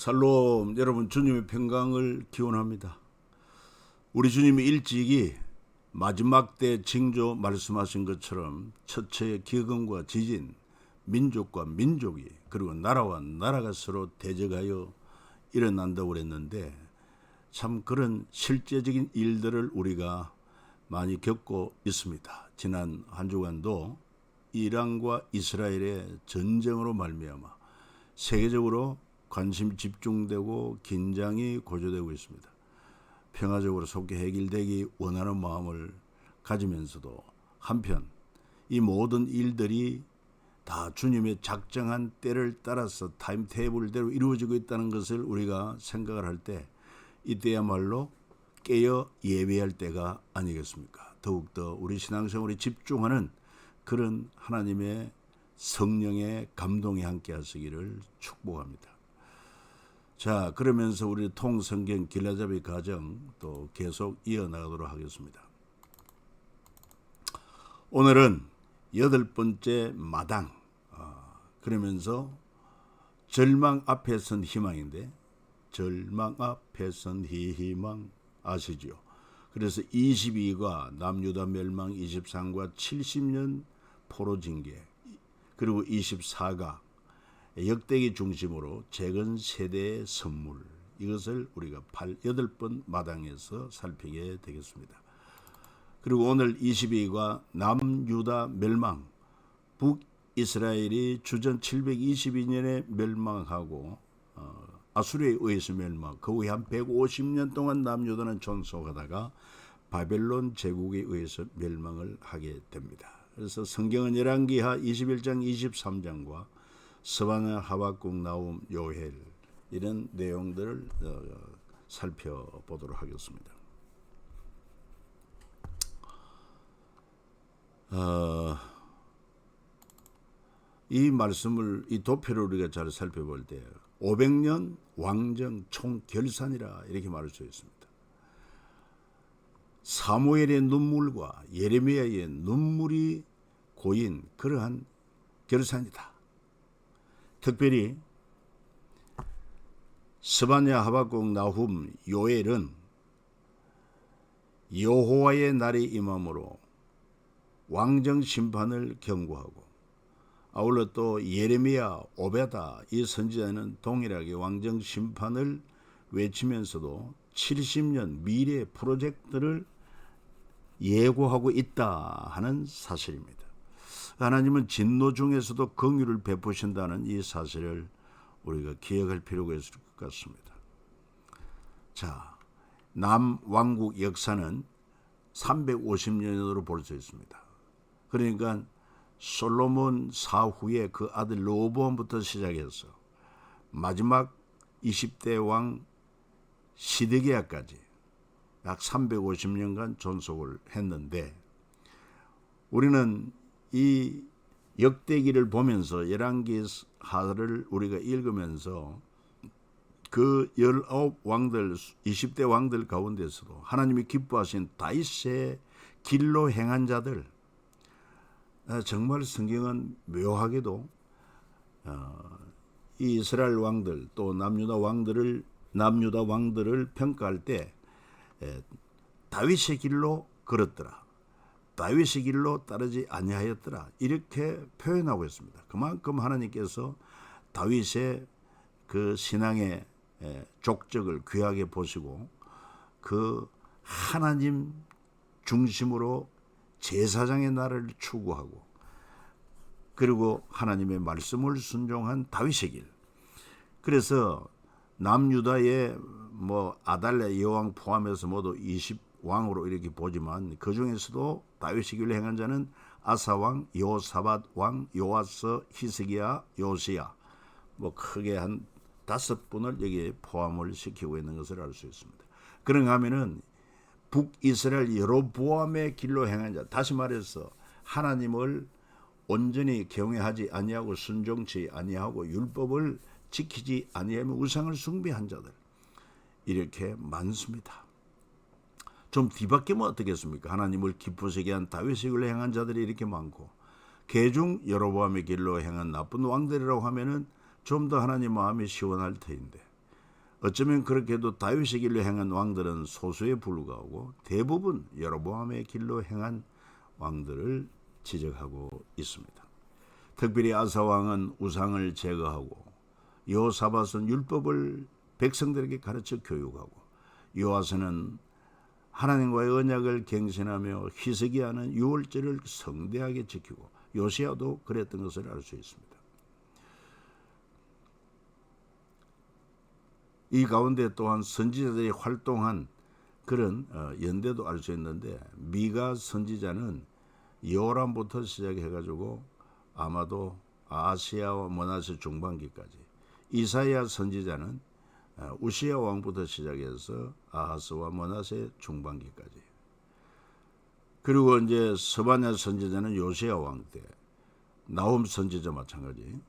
살롬, 여러분, 주님의 평강을 기원합니다. 우리 주님이 일찍이 마지막 때 징조 말씀하신 것처럼 처처의 기근과 지진, 민족과 민족이 그리고 나라와 나라가 서로 대적하여 일어난다고 그랬는데, 참 그런 실제적인 일들을 우리가 많이 겪고 있습니다. 지난 한 주간도 이란과 이스라엘의 전쟁으로 말미암아 세계적으로 관심이 집중되고 긴장이 고조되고 있습니다. 평화적으로 속히 해결되기 원하는 마음을 가지면서도 한편 이 모든 일들이 다 주님의 작정한 때를 따라서 타임테이블대로 이루어지고 있다는 것을 우리가 생각을 할 때, 이때야말로 깨어 예배할 때가 아니겠습니까? 더욱더 우리 신앙생활에 집중하는 그런 하나님의 성령의 감동이 함께 하시기를 축복합니다. 자, 그러면서 우리 통성경 길라잡이 과정 또 계속 이어나가도록 하겠습니다. 오늘은 8번째 마당, 그러면서 절망 앞에 선 희망인데, 절망 앞에 선 희망 아시죠? 그래서 22가 남유다 멸망, 23과 70년 포로 징계, 그리고 24가 역대기 중심으로 재건 세대의 선물, 이것을 우리가 8번 마당에서 살피게 되겠습니다. 그리고 오늘 22가 남유다 멸망, 북이스라엘이 주전 722년에 멸망하고 아수르에 의해서 멸망, 그 후에 한 150년 동안 남유다는 존속하다가 바벨론 제국에 의해서 멸망을 하게 됩니다. 그래서 성경은 열왕기하 21장 23장과 스바냐, 하박국, 나훔, 요엘 이런 내용들을 살펴보도록 하겠습니다. 이 말씀을, 이 도표를 우리가 잘 살펴볼 때 500년 왕정 총결산이라 이렇게 말할 수 있습니다. 사무엘의 눈물과 예레미야의 눈물이 고인 그러한 결산이다. 특별히 스바냐, 하박국, 나훔, 요엘은 여호와의 날이 임함으로 왕정 심판을 경고하고, 아울러 또 예레미야, 오베다 이 선지자는 동일하게 왕정 심판을 외치면서도 70년 미래 프로젝트를 예고하고 있다 하는 사실입니다. 하나님은 진노 중에서도 긍휼을 베푸신다는 이 사실을 우리가 기억할 필요가 있을 것 같습니다. 자, 남왕국 역사는 350년으로 볼 수 있습니다. 그러니까 솔로몬 사후에 그 아들 르호보암부터 시작해서 마지막 20대 왕 시드기야까지 약 350년간 존속을 했는데, 우리는 이 역대기를 보면서 열왕기하를 우리가 읽으면서 그 19왕들, 20대 왕들 가운데서도 하나님이 기뻐하신 다윗의 길로 행한 자들, 정말 성경은 묘하게도 이 이스라엘 왕들 또 남유다 왕들을 평가할 때 다윗의 길로 걸었더라, 다윗의 길로 따르지 아니하였더라, 이렇게 표현하고 있습니다. 그만큼 하나님께서 다윗의 그 신앙의 족적을 귀하게 보시고 그 하나님 중심으로 제사장의 날을 추구하고, 그리고 하나님의 말씀을 순종한 다윗의 길. 그래서 남유다의 아달랴 여왕 포함해서 모두 20왕으로 이렇게 보지만, 그 중에서도 다윗의 길로 행한 자는 아사왕, 여호사밧 왕, 요아스, 히스기야, 요시야, 크게 한 5분을 여기에 포함을 시키고 있는 것을 알 수 있습니다. 그런가 하면은 북이스라엘 여로보암의 길로 행한 자, 다시 말해서 하나님을 온전히 경외하지 아니하고 순종치 아니하고 율법을 지키지 아니하며 우상을 숭배한 자들, 이렇게 많습니다. 좀 뒤바뀌면 어떻겠습니까? 하나님을 기쁘시게 한 다윗의 길로 행한 자들이 이렇게 많고, 개중 여로보암의 길로 행한 나쁜 왕들이라고 하면은 좀 더 하나님 마음이 시원할 터인데, 어쩌면 그렇게도 다윗의 길로 행한 왕들은 소수에 불과하고 대부분 여로보암의 길로 행한 왕들을 지적하고 있습니다. 특별히 아사 왕은 우상을 제거하고 여호사밧은 율법을 백성들에게 가르쳐 교육하고 요아스는 하나님과의 언약을 갱신하며 히스기야는 유월절을 성대하게 지키고 요시야도 그랬던 것을 알 수 있습니다. 이 가운데 또한 선지자들이 활동한 그런 연대도 알 수 있는데 미가 선지자는 여호람부터 시작해가지고 아마도 아시아와 머나세 중반기까지, 이사야 선지자는 우시야 왕부터 시작해서 아하스와 머나세 중반기까지, 그리고 이제 스바냐 선지자는 요시야 왕 때, 나훔 선지자 마찬가지,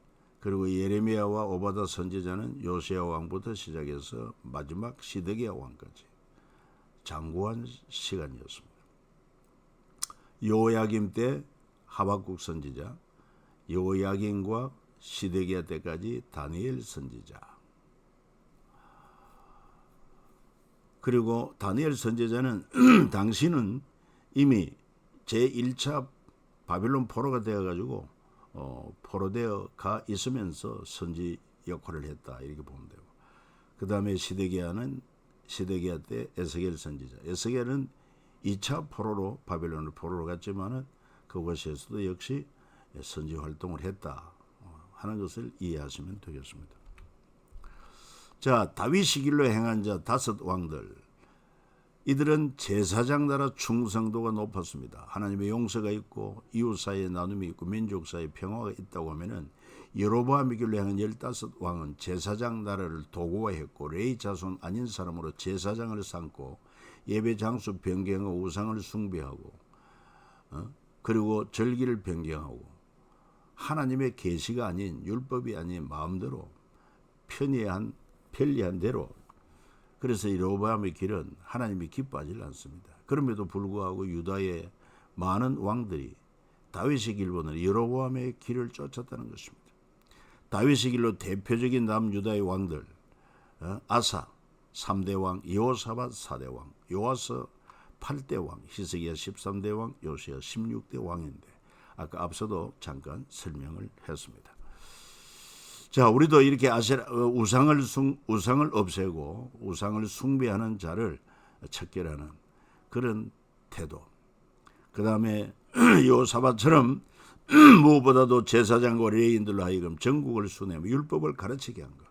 그리고 예레미야와 오바다 선지자는 요시야 왕부터 시작해서 마지막 시드기야 왕까지 장구한 시간이었습니다. 요야김 때 하박국 선지자, 요야김과 시드기야 때까지 다니엘 선지자, 그리고 다니엘 선지자는 당시는 이미 제1차 바빌론 포로가 되어가지고 포로되어 가 있으면서 선지 역할을 했다, 이렇게 보면 되고, 그 다음에 시드기야 때 에스겔 선지자, 에스겔은 2차 포로로 바빌론을 포로로 갔지만은 그곳에서도 역시 선지 활동을 했다 하는 것을 이해하시면 되겠습니다. 자, 다윗의 길로 행한 자 5 왕들, 이들은 제사장 나라 충성도가 높았습니다. 하나님의 용서가 있고 이웃 사이에 나눔이 있고 민족 사이에 평화가 있다고 하면은 여로보암의 길로 행한 15 왕은 제사장 나라를 도구화했고 레위 자손 아닌 사람으로 제사장을 삼고 예배 장수 변경하고 우상을 숭배하고 그리고 절기를 변경하고 하나님의 계시가 아닌, 율법이 아닌 마음대로 편리한 대로, 그래서 이 여로보암의 길은 하나님이 기뻐하지 않습니다. 그럼에도 불구하고 유다의 많은 왕들이 다윗의 길보다는 여로보암의 길을 쫓았다는 것입니다. 다윗의 길로 대표적인 남유다의 왕들, 아사 3대 왕, 여호사밧 4대 왕, 요아스 8대 왕, 히스기야 13대 왕, 요시야 16대 왕인데 아까 앞서도 잠깐 설명을 했습니다. 자, 우리도 이렇게 우상을 없애고 우상을 숭배하는 자를 척결하는 그런 태도, 그 다음에 여호사밧처럼 무엇보다도 제사장과 레위인들로 하여금 전국을 순회하며 율법을 가르치게 한 것.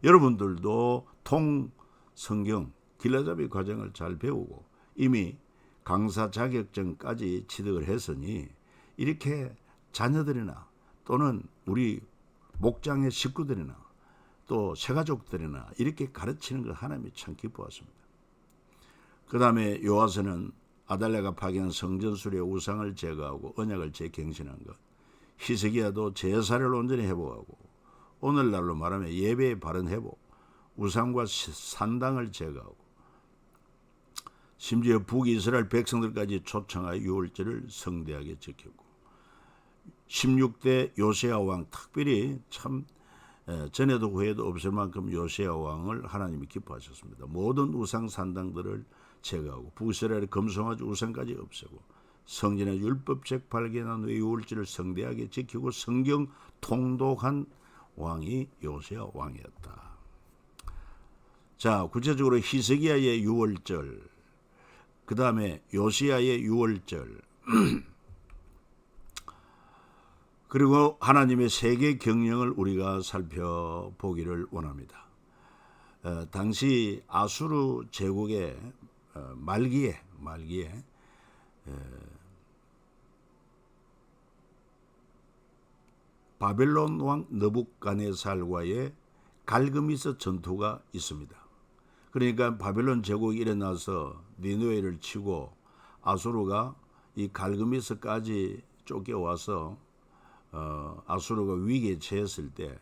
여러분들도 통성경 길라잡이 과정을 잘 배우고 이미 강사 자격증까지 취득을 했으니 이렇게 자녀들이나 또는 우리 목장의 식구들이나 또 새가족들이나 이렇게 가르치는 것 하나님이 참 기뻐하십니다. 그 다음에 요아스는 아달랴가 파견한 성전수리의 우상을 제거하고 언약을 재갱신한 것, 히스기야도 제사를 온전히 회복하고 오늘날로 말하면 예배의 바른 회복, 우상과 산당을 제거하고 심지어 북이스라엘 백성들까지 초청하여 유월절을 성대하게 지켰고 16대 요시야 왕, 특별히 참 전에도 후에도 없을 만큼 요시야 왕을 하나님이 기뻐하셨습니다. 모든 우상 산당들을 제거하고 북이스라엘의 금송아지 우상까지 없애고 성전의 율법책 발견한 후에 유월절을 성대하게 지키고 성경 통독한 왕이 요시야 왕이었다. 자, 구체적으로 히스기야의 유월절, 그 다음에 요시야의 유월절, 그리고 하나님의 세계 경영을 우리가 살펴보기를 원합니다. 당시 아수르 제국의 말기에 바벨론 왕 느부갓네살과의 갈그미스 전투가 있습니다. 그러니까 바벨론 제국이 일어나서 니느웨를 치고 아수르가 이 갈그미스까지 쫓겨와서 아수르가 위기에 처했을 때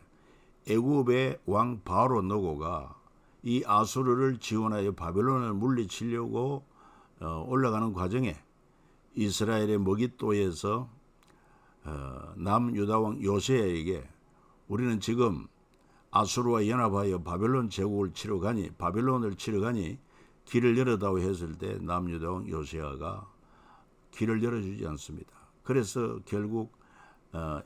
애굽의 왕 바로 너고가 이 아수르를 지원하여 바벨론을 물리치려고 올라가는 과정에 이스라엘의 머깃도에서 남유다 왕 요시야에게 우리는 지금 아수르와 연합하여 바벨론을 치러 가니 길을 열어다오 했을 때 남유다왕 요시야가 길을 열어주지 않습니다. 그래서 결국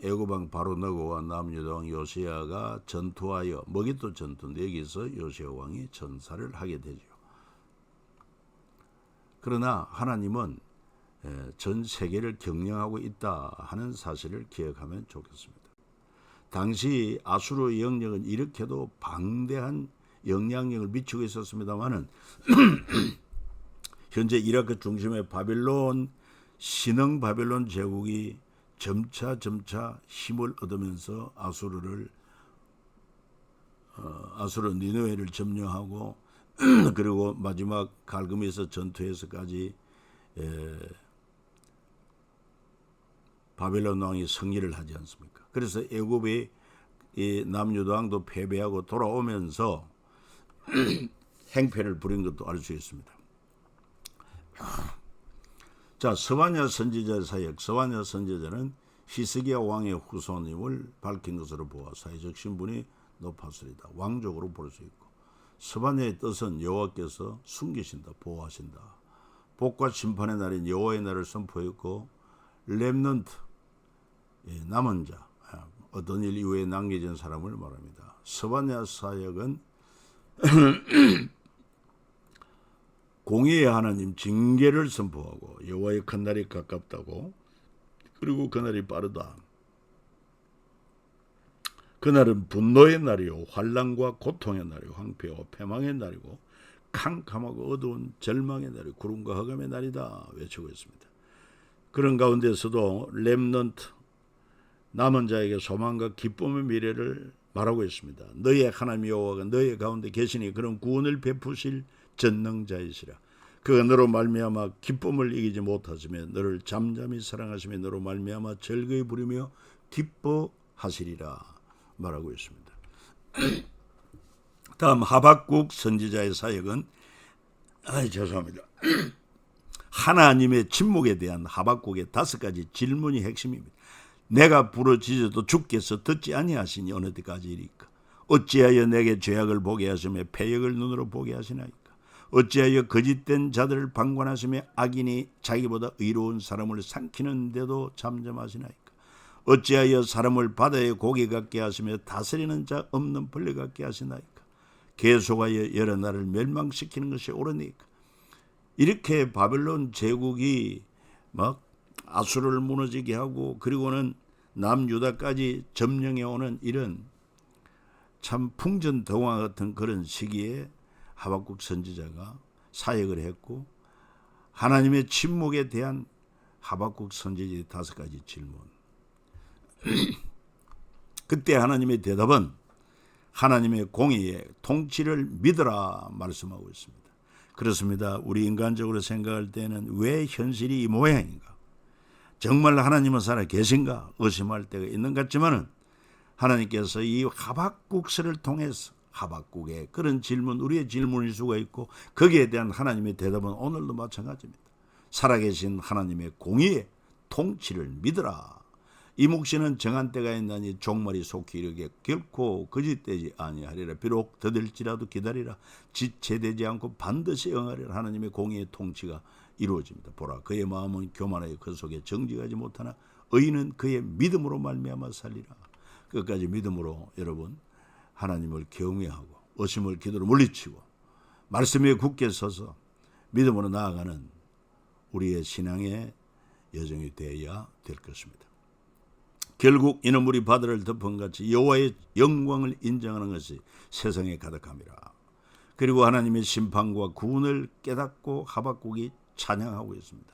애굽왕 바로너고와 남유다왕 요시야가 전투하여 머깃도 전투인데 여기서 요시야 왕이 전사를 하게 되죠. 그러나 하나님은 전 세계를 경영하고 있다 하는 사실을 기억하면 좋겠습니다. 당시 아수르 영역은 이렇게도 방대한 영향력을 미치고 있었습니다마는 현재 이라크 중심의 신흥 바벨론 제국이 점차 힘을 얻으면서 아수르 니느웨를 점령하고 그리고 마지막 갈그미스 전투에서까지 바벨론 왕이 승리를 하지 않습니까? 그래서 애굽의 남유다 왕도 패배하고 돌아오면서 행패를 부린 것도 알 수 있습니다. 자, 스바냐 선지자의 사역. 스바냐 선지자는 히스기야 왕의 후손임을 밝힌 것으로 보아 사회적 신분이 높았으리다. 왕족으로 볼 수 있고, 스바냐의 뜻은 여호와께서 숨기신다, 보호하신다. 복과 심판의 날인 여호와의 날을 선포했고, 렘넌트, 남은 자, 어떤 일 이후에 남겨진 사람을 말합니다. 스바냐 사역은 공의의 하나님 징계를 선포하고 여호와의 큰 날이 가깝다고, 그리고 그날이 빠르다. 그날은 분노의 날이요 환난과 고통의 날이요 황폐와 패망의 날이고 캄캄하고 어두운 절망의 날이요 구름과 흑암의 날이다 외치고 있습니다. 그런 가운데서도 렘넌트, 남은 자에게 소망과 기쁨의 미래를 말하고 있습니다. 너의 하나님 여호와가 너의 가운데 계시니 그런 구원을 베푸실 전능자이시라. 그가 너로 말미암아 기쁨을 이기지 못하시며 너를 잠잠히 사랑하시며 너로 말미암아 즐거이 부르며 기뻐하시리라 말하고 있습니다. 다음 하박국 선지자의 사역은 하나님의 침묵에 대한 하박국의 5가지 질문이 핵심입니다. 내가 부르짖어도 주께서 듣지 아니하시니 어느 때까지이리까? 어찌하여 내게 죄악을 보게 하시며 패역을 눈으로 보게 하시나이까? 어찌하여 거짓된 자들을 방관하시며 악인이 자기보다 의로운 사람을 삼키는데도 잠잠하시나이까? 어찌하여 사람을 바다의 고기 같게 하시며 다스리는 자 없는 벌레 같게 하시나이까? 계속하여 여러 나라를 멸망시키는 것이 옳으니까? 이렇게 바벨론 제국이 막 아수르를 무너지게 하고 그리고는 남유다까지 점령해 오는 이런 참 풍전등화 같은 그런 시기에 하박국 선지자가 사역을 했고, 하나님의 침묵에 대한 하박국 선지자의 5가지 질문. 그때 하나님의 대답은 하나님의 공의의 통치를 믿으라 말씀하고 있습니다. 그렇습니다. 우리 인간적으로 생각할 때는 왜 현실이 이 모양인가? 정말 하나님은 살아 계신가? 의심할 때가 있는 것 같지만은 하나님께서 이 하박국서를 통해서 하박국의 그런 질문, 우리의 질문일 수가 있고 거기에 대한 하나님의 대답은 오늘도 마찬가지입니다. 살아계신 하나님의 공의의 통치를 믿으라. 이 묵시는 정한 때가 있나니 종말이 속히 이르게 결코 거짓되지 아니하리라. 비록 더딜지라도 기다리라. 지체되지 않고 반드시 응하리라. 하나님의 공의의 통치가 이루어집니다. 보라, 그의 마음은 교만하여 그 속에 정직하지 못하나 의인은 그의 믿음으로 말미암아 살리라. 끝까지 믿음으로 여러분 하나님을 경외하고 의심을 기도로 물리치고 말씀에 굳게 서서 믿음으로 나아가는 우리의 신앙의 여정이 되어야 될 것입니다. 결국 이는 우리 바다를 덮은 같이 여호와의 영광을 인정하는 것이 세상에 가득함이라. 그리고 하나님의 심판과 구원을 깨닫고 하박국이 찬양하고 있습니다.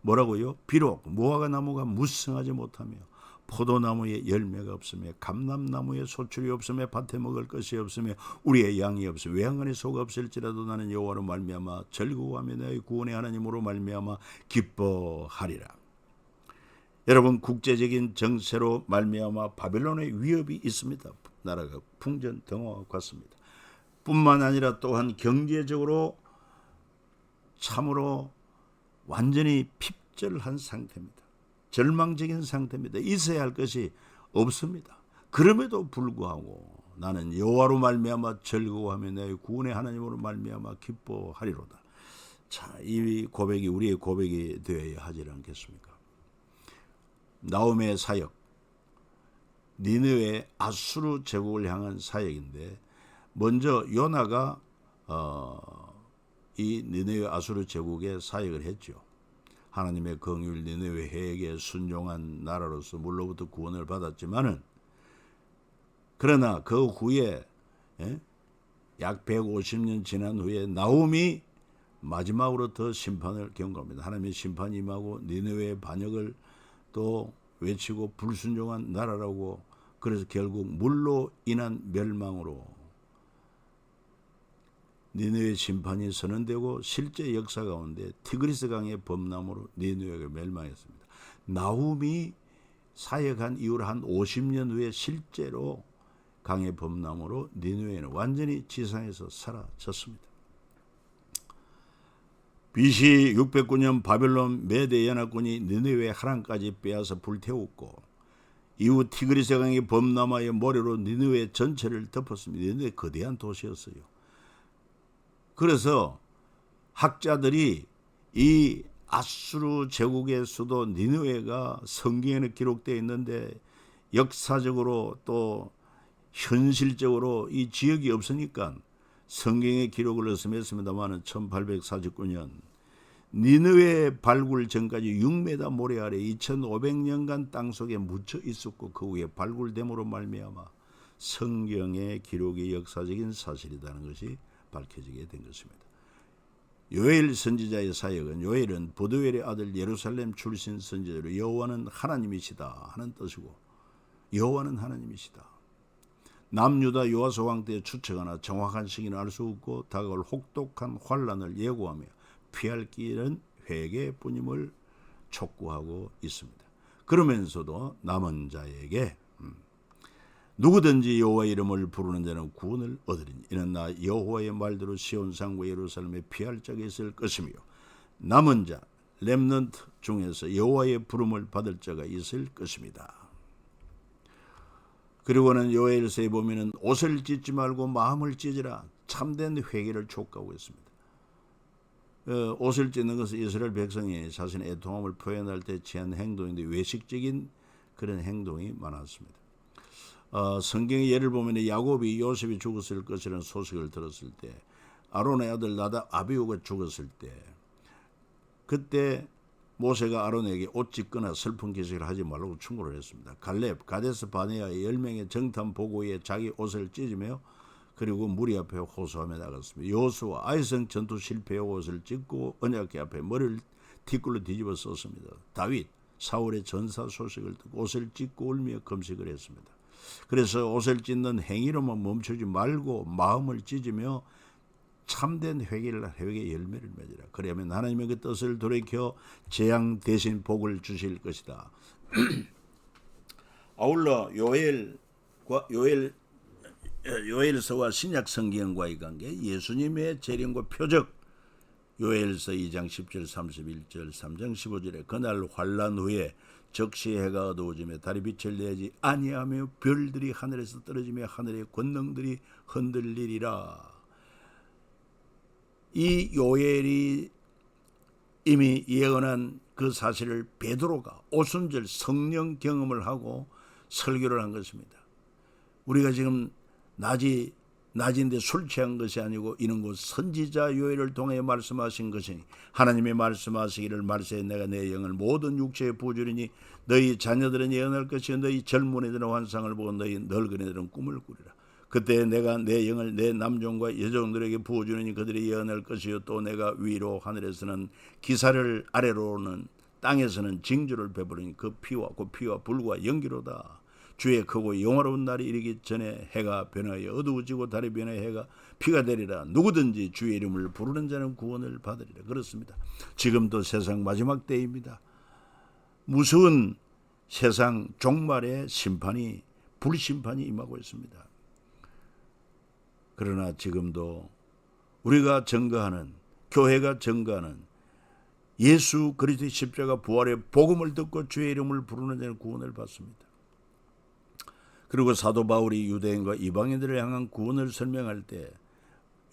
뭐라고요? 비록 무화과 나무가 무성하지 못하며 포도나무에 열매가 없으며 감람나무에 소출이 없으며 밭에 먹을 것이 없으며 우리의 양이 없으며 외양간에 소가 없을지라도 나는 여호와로 말미암아 즐거워하며 나의 구원의 하나님으로 말미암아 기뻐하리라. 여러분, 국제적인 정세로 말미암아 바벨론의 위협이 있습니다. 나라가 풍전등화와 같습니다. 뿐만 아니라 또한 경제적으로 참으로 완전히 핍절한 상태입니다. 절망적인 상태입니다. 있어야 할 것이 없습니다. 그럼에도 불구하고 나는 여호와로 말미암아 즐거워하며 내 구원의 하나님으로 말미암아 기뻐하리로다. 자, 이 고백이 우리의 고백이 되어야 하지 않겠습니까? 나홈의 사역, 니느웨 아수르 제국을 향한 사역인데, 먼저 요나가 이 니느웨 아수르 제국에 사역을 했죠. 하나님의 긍휼 니느웨 해에게 순종한 나라로서 물로부터 구원을 받았지만은, 그러나 그 후에 약 150년 지난 후에 나홈이 마지막으로 더 심판을 경고합니다. 하나님의 심판이 임하고 니느웨의 반역을 또 외치고 불순종한 나라라고, 그래서 결국 물로 인한 멸망으로 니느웨 심판이 선언되고 실제 역사 가운데 티그리스 강의 범람으로 니느웨가 멸망했습니다. 나홈이 사역한 이후로 한 50년 후에 실제로 강의 범람으로 니느웨는 완전히 지상에서 사라졌습니다. BC 609년 바벨론 메대 연합군이 니느웨 하란까지 빼앗아 불태웠고, 이후 티그리스 강의 범람하여 모래로 니느웨 전체를 덮었습니다. 니느웨 거대한 도시였어요. 그래서 학자들이 이 아수르 제국의 수도 니느웨가 성경에는 기록되어 있는데, 역사적으로 또 현실적으로 이 지역이 없으니까 성경의 기록을 얻었습니다만 1849년 니느웨 발굴 전까지 6m 모래 아래 2500년간 땅속에 묻혀 있었고, 그 후에 발굴됨으로 말미암아 성경의 기록이 역사적인 사실이라는 것이 밝혀지게 된 것입니다. 요엘 선지자의 사역은, 요엘은 보드웰의 아들 예루살렘 출신 선지자로 여호와는 하나님이시다 하는 뜻이고, 여호와는 하나님이시다. 남유다 요아스 왕 때 추측하나 정확한 시기는 알 수 없고, 다가올 혹독한 환란을 예고하며 피할 길은 회개뿐임을 촉구하고 있습니다. 그러면서도 남은 자에게 누구든지 여호와 이름을 부르는 자는 구원을 얻으리니, 이는 나 여호와의 말대로 시온산과 예루살렘에 피할 자가 있을 것이며 남은 자 렘넌트 중에서 여호와의 부름을 받을 자가 있을 것입니다. 그리고는 요엘서에 보면은 옷을 찢지 말고 마음을 찢으라, 참된 회개를 촉구하고 있습니다. 옷을 찢는 것은 이스라엘 백성이 자신의 애통함을 표현할 때 취한 행동인데, 외식적인 그런 행동이 많았습니다. 성경의 예를 보면 야곱이 요셉이 죽었을 것이라는 소식을 들었을 때, 아론의 아들 나답 아비후가 죽었을 때, 그때 모세가 아론에게 옷 찢거나 슬픈 기색을 하지 말라고 충고를 했습니다. 갈렙 가데스 바네아의 10명의 정탐 보고에 자기 옷을 찢으며 그리고 무리 앞에 호소하며 나갔습니다. 여호수아 아이성 전투 실패의 옷을 찢고 언약궤 앞에 머리를 뒷굴로 뒤집어 썼습니다. 다윗 사울의 전사 소식을 듣고 옷을 찢고 울며 금식을 했습니다. 그래서 옷을 찢는 행위로만 멈추지 말고 마음을 찢으며 참된 회개의 열매를 맺으라. 그러면 하나님의 그 뜻을 돌이켜 재앙 대신 복을 주실 것이다. 아울러 요엘서와 신약 성경과의 관계, 예수님의 재림과 표적, 요엘서 2장 10절 31절 3장 15절에 그날 환란 후에 적시 해가 어두워지며 달이 빛을 내지 아니하며 별들이 하늘에서 떨어지며 하늘의 권능들이 흔들리리라. 이 요엘이 이미 예언한 그 사실을 베드로가 오순절 성령 경험을 하고 설교를 한 것입니다. 우리가 지금 낮인데 술 취한 것이 아니고 이는 곧 선지자 요엘을 통해 말씀하신 것이니, 하나님이 말씀하시기를 말세에 내가 내 영을 모든 육체에 부어주리니 너희 자녀들은 예언할 것이요 너희 젊은 애들은 환상을 보고 너희 늙은 애들은 꿈을 꾸리라. 그때 내가 내 영을 내 남종과 여종들에게 부어주니 그들이 예언할 것이요 또 내가 위로 하늘에서는 기사를 아래로는 땅에서는 징조를 베푸리니 그 피와 불과 연기로다. 주의 크고 영화로운 날이 이르기 전에 해가 변하여 어두워지고 달이 변하여 해가 피가 되리라. 누구든지 주의 이름을 부르는 자는 구원을 받으리라. 그렇습니다. 지금도 세상 마지막 때입니다. 무서운 세상 종말의 심판이, 불심판이 임하고 있습니다. 그러나 지금도 우리가 증거하는, 교회가 증거하는 예수 그리스도의 십자가 부활의 복음을 듣고 주의 이름을 부르는 자는 구원을 받습니다. 그리고 사도 바울이 유대인과 이방인들을 향한 구원을 설명할 때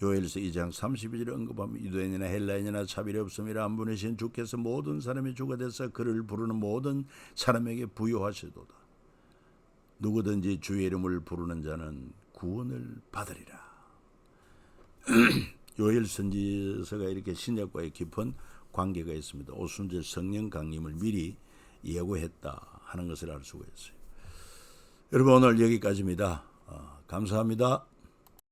요엘서 2장 32절에 언급하면 유대인이나 헬라인이나 차별이 없음이라 한 분이신 주께서 모든 사람이 주가 되사 그를 부르는 모든 사람에게 부여하시도다. 누구든지 주의 이름을 부르는 자는 구원을 받으리라. 요엘 선지서가 이렇게 신약과의 깊은 관계가 있습니다. 오순절 성령 강림을 미리 예고했다 하는 것을 알 수가 있어요. 여러분 오늘 여기까지입니다. 감사합니다.